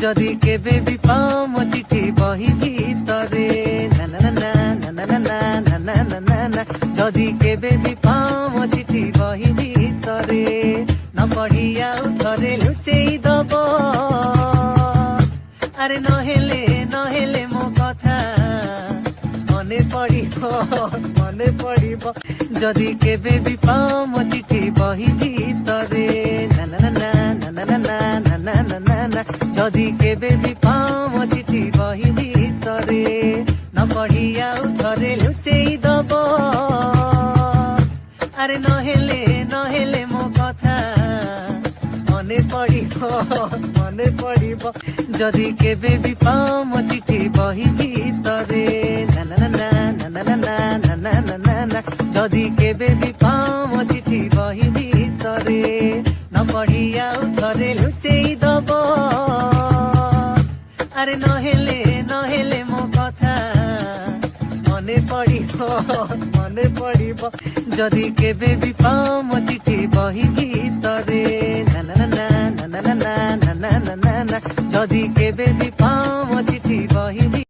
যদি কেবে বি পাও মো চিঠি বহি ভিতরে না না না না না না না না না না না যদি কেবে বি পাও মো চিঠি বহি ভিতরে ন পঢ়িয়া উত্তরে লুচেই দব আরে নহেলে মো কথা মনে পড়িব যদি কেবে বি পাও মো চিঠি বহি ভিতরে না না না না না না না না না না না যদি কেবে বি পাও মো চিঠি বহি ভিতরে ন পঢ়িয়া উত্তরে লুচেই দব আরে নহেলে মো কথা মনে পড়িব যদি কেবে বি পাও মো চিঠি বহি ভিতরে না না না না না না না না না না না যদি কেবে বি পাও মো চিঠি বহি ভিতরে ন পঢ়িয়া উত্তরে লুচেই দব আরে নহেলে মো কথা মনে পড়িব যদি কেবে বি পাও মো চিঠি বহি ভিতরে না না না না না না না না না যদি কেবে বি পাও